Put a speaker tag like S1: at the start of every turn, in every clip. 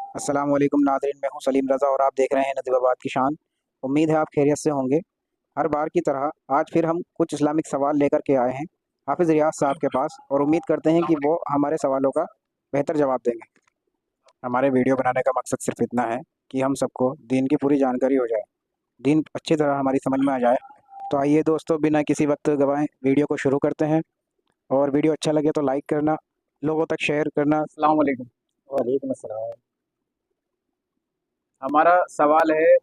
S1: अस्सलाम वालेकुम नाज़रीन, मैं हूं सलीम रज़ा और आप देख रहे हैं नदीबाबाद की शान। उम्मीद है आप खैरियत से होंगे। हर बार की तरह आज फिर हम कुछ इस्लामिक सवाल लेकर के आए हैं हाफिज़ रियाज साहब के पास और उम्मीद करते हैं कि वो हमारे सवालों का बेहतर जवाब देंगे। हमारे वीडियो बनाने का मकसद सिर्फ इतना है कि हम सबको दीन की पूरी जानकारी हो जाए, दीन अच्छी तरह हमारी समझ में आ जाए। तो आइए दोस्तों, बिना किसी वक्त गवाएं वीडियो को शुरू करते हैं। और वीडियो अच्छा लगे तो लाइक करना, लोगों तक शेयर करना। अस्सलाम वालेकुम।
S2: वालेकुम अस्सलाम।
S1: हमारा सवाल है,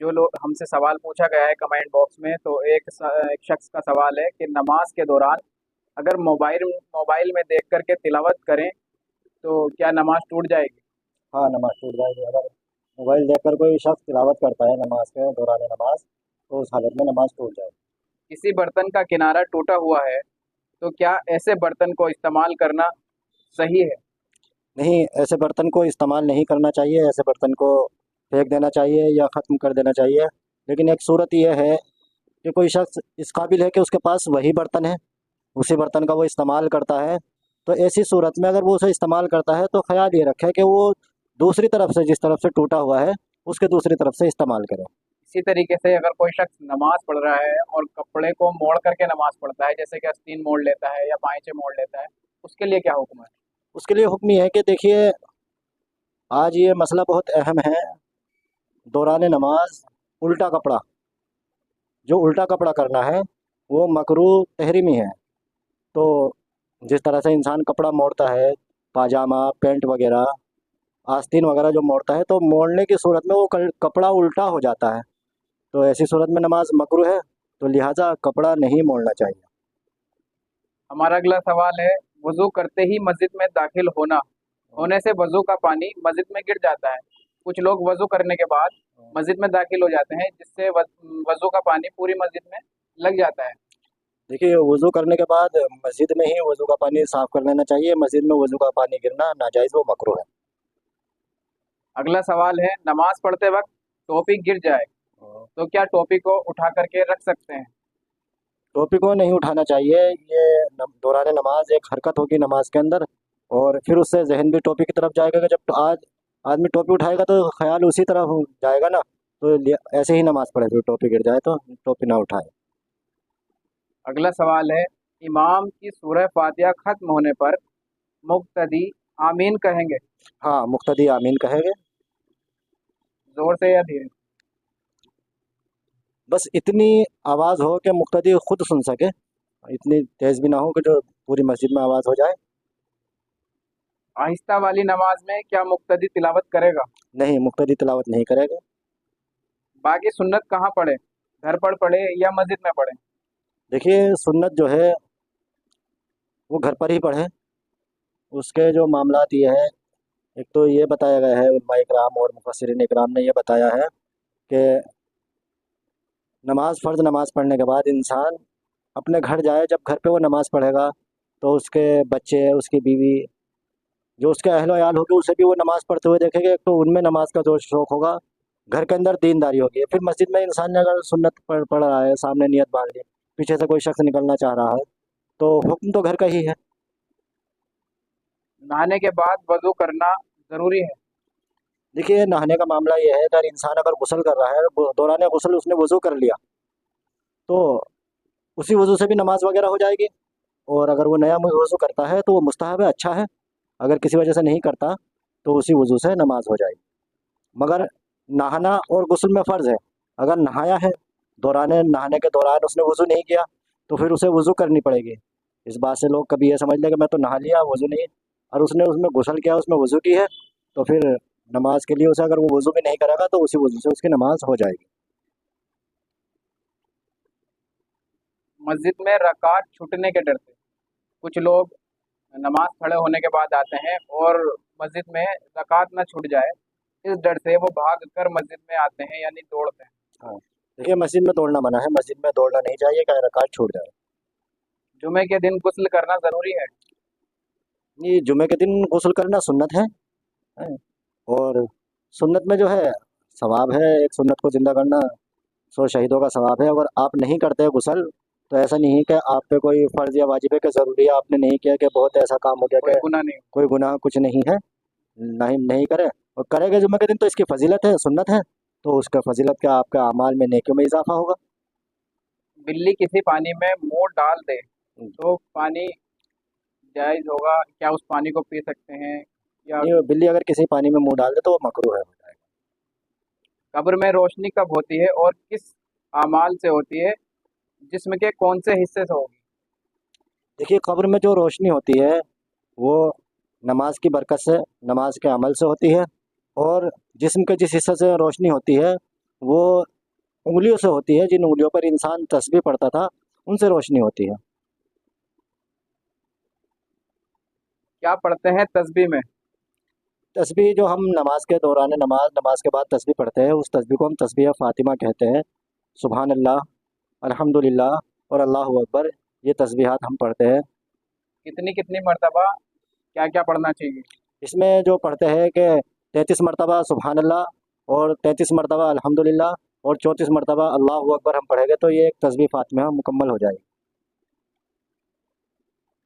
S1: जो लोग हमसे सवाल पूछा गया है कमेंट बॉक्स में, तो एक शख्स का सवाल है कि नमाज के दौरान अगर मोबाइल मोबाइल में देख करके तिलावत करें तो क्या नमाज टूट जाएगी?
S2: हाँ, नमाज टूट जाएगी। अगर मोबाइल देखकर कोई शख्स तिलावत करता है नमाज के दौरान नमाज, तो उस हालत में नमाज टूट जाएगी।
S1: किसी बर्तन का किनारा टूटा हुआ है तो क्या ऐसे बर्तन को इस्तेमाल करना सही है?
S2: नहीं, ऐसे बर्तन को इस्तेमाल नहीं करना चाहिए। ऐसे बर्तन को फेंक देना चाहिए या ख़त्म कर देना चाहिए। लेकिन एक सूरत यह है कि कोई शख्स इस काबिल है कि उसके पास वही बर्तन है, उसी बर्तन का वो इस्तेमाल करता है। तो ऐसी सूरत में अगर वो उसे इस्तेमाल करता है तो ख्याल ये रखे कि वो दूसरी तरफ से, जिस तरफ से टूटा हुआ है, उसके दूसरी तरफ से इस्तेमाल करे।
S1: इसी तरीके से अगर कोई शख्स नमाज पढ़ रहा है और कपड़े को मोड़ करके नमाज पढ़ता है, जैसे कि आस्तीन मोड़ लेता है या पाइचे मोड़ लेता है, उसके लिए क्या हुक्म है?
S2: उसके लिए हुक्म ये है कि देखिए, आज ये मसला बहुत अहम है। दौरान नमाज उल्टा कपड़ा, जो उल्टा कपड़ा करना है वो मकरूह तहरीमी है। तो जिस तरह से इंसान कपड़ा मोड़ता है, पाजामा पैंट वगैरह, आस्तीन वगैरह जो मोड़ता है, तो मोड़ने की सूरत में वो कपड़ा उल्टा हो जाता है। तो ऐसी सूरत में नमाज मकरूह है, तो लिहाजा कपड़ा नहीं मोड़ना चाहिए।
S1: हमारा अगला सवाल है, वजू करते ही मस्जिद में दाखिल होने से वजू का पानी मस्जिद में गिर जाता है। कुछ लोग वजू करने के बाद मस्जिद में दाखिल हो जाते हैं, जिससे वजू का पानी पूरी मस्जिद में लग जाता है।
S2: देखिए, वज़ू करने के बाद मस्जिद में ही वज़ू का पानी साफ़ कर लेना चाहिए। मस्जिद में वज़ू का पानी गिरना नाजायज़, वो मकरूह है।
S1: अगला सवाल है, नमाज पढ़ते वक्त टोपी गिर जाए तो क्या टोपी को उठा करके रख सकते हैं?
S2: टोपी को नहीं उठाना चाहिए। ये दौरान नमाज एक हरकत होगी नमाज के अंदर, और फिर उससे जहन भी टोपी की तरफ जाएगा कि जब आज आदमी टोपी उठाएगा तो ख्याल उसी तरफ जाएगा ना। तो ऐसे ही नमाज पढ़े, फिर टोपी गिर जाए तो टोपी ना उठाए।
S1: अगला सवाल है, इमाम की सूरह फातिहा खत्म होने पर मुक्तदी आमीन कहेंगे,
S2: हाँ, मुक्तदी आमीन कहेंगे।
S1: जोर से या धीरे?
S2: बस इतनी आवाज़ हो कि मुक्तदी खुद सुन सके, इतनी तेज़ भी ना हो कि जो पूरी मस्जिद में आवाज़ हो जाए।
S1: आहिस्ता वाली नमाज में क्या मुक्तदी तिलावत करेगा?
S2: नहीं, मुक्तदी तिलावत नहीं करेगा।
S1: बाकी सुन्नत कहाँ पढ़े, घर पर पढ़े या मस्जिद में पढ़े?
S2: देखिए, सुन्नत जो है वो घर पर ही पढ़े। उसके जो मामलात ये है, एक तो ये बताया गया है, उलमा इकराम और मुफस्सिरीन इकराम ने ये बताया है कि नमाज, फ़र्ज़ नमाज पढ़ने के बाद इंसान अपने घर जाए, जब घर पे वो नमाज पढ़ेगा तो उसके बच्चे, उसकी बीवी, जो उसके अहलो याल होगी, उसे भी वो नमाज पढ़ते हुए देखेंगे। एक तो उनमें नमाज का जो शौक़ होगा, घर के अंदर दीनदारी होगी। फिर मस्जिद में इंसान ने अगर सुन्नत पढ़ रहा है, सामने नियत बांध ली, पीछे से कोई शख्स निकलना चाह रहा है, तो हुक्म तो घर का ही है।
S1: नहाने के बाद वजू करना जरूरी है?
S2: देखिए, नहाने का मामला ये है, अगर इंसान अगर गुस्ल कर रहा है, दौरान गुस्ल उसने वज़ू कर लिया, तो उसी वज़ू से भी नमाज वगैरह हो जाएगी। और अगर वो नया वज़ू करता है तो वो मुस्तहब है, अच्छा है। अगर किसी वजह से नहीं करता तो उसी वज़ू से नमाज हो जाएगी। मगर नहाना और गुस्ल में फ़र्ज़ है। अगर नहाया है, दौरान नहाने के दौरान उसने वज़ू नहीं किया, तो फिर उसे वज़ू करनी पड़ेगी। इस बात से लोग कभी ये समझ लें कि मैं तो नहा लिया, वज़ू नहीं, और उसने उसमें गुस्ल किया, उसमें वज़ू की है, तो फिर नमाज के लिए उसे, अगर वो वज़ू भी नहीं करेगा तो उसी वज़ू से उसकी नमाज हो जाएगी।
S1: मस्जिद में रकात छूटने के डर से कुछ लोग नमाज खड़े होने के बाद आते हैं और मस्जिद में रकात ना छूट जाए, इस डर से वो भाग कर मस्जिद में आते हैं, यानी दौड़ते हैं।
S2: हाँ, देखिए, मस्जिद में दौड़ना मना है। मस्जिद में दौड़ना नहीं चाहिए कि रकात छूट जाए।
S1: जुमे के दिन गुस्ल करना जरूरी है?
S2: ये जुमे के दिन गुस्ल करना सुन्नत है। और सुन्नत में जो है सवाब है, एक सुन्नत को ज़िंदा करना 100 शहीदों का सवाब है। अगर आप नहीं करते गुस्ल, तो ऐसा नहीं है कि आप पे कोई फ़र्ज़ या वाजिब है कि ज़रूरी है, आपने नहीं किया कि बहुत ऐसा काम हो गया
S1: कोई
S2: कि
S1: गुनाह नहीं।
S2: कोई गुनाह कुछ नहीं है। नहीं नहीं करे, और करेंगे जुम्मे के दिन तो इसकी फजीलत है, सुन्नत है, तो उसका फजीलत का आपका अमाल में नेकियों में इजाफा होगा।
S1: बिल्ली किसी पानी में मुंह डाल दे तो पानी जायज होगा क्या? उस पानी को पी सकते हैं या?
S2: नहीं, बिल्ली अगर किसी पानी में मुंह डाल दे तो वो मकरूह है, हो जाएगा।
S1: कब्र में रोशनी कब होती है और किस अमाल से होती है? जिस्म के कौन से हिस्से से होगी?
S2: देखिए, कब्र में जो रोशनी होती है वो नमाज की बरकत से, नमाज के अमल से होती है। और जिस्म के जिस हिस्से से रोशनी होती है वो उंगलियों से होती है, जिन उंगलियों पर इंसान तस्बीह पढ़ता था उनसे रोशनी होती है।
S1: क्या पढ़ते हैं तस्बीह में?
S2: तस्बीह जो हम नमाज के दौरान नमाज नमाज के बाद तस्बीह पढ़ते हैं उस तस्बीह को हम तस्बीह फ़ातिमा कहते हैं। सुबहान अल्लाह, अल्हम्दुलिल्लाह और अल्लाहु अकबर, ये तस्बीहात हम पढ़ते हैं।
S1: कितनी कितनी मर्तबा क्या क्या पढ़ना चाहिए?
S2: इसमें जो पढ़ते हैं कि 33 मरतबा सुबहान अल्लाह और 33 मरतबा अल्हम्दुलिल्लाह और 34 मरतबा अल्लाहु अकबर हम पढ़ेंगे तो ये एक तस्बीह फ़ातिमा मुकम्मल हो जाएगी।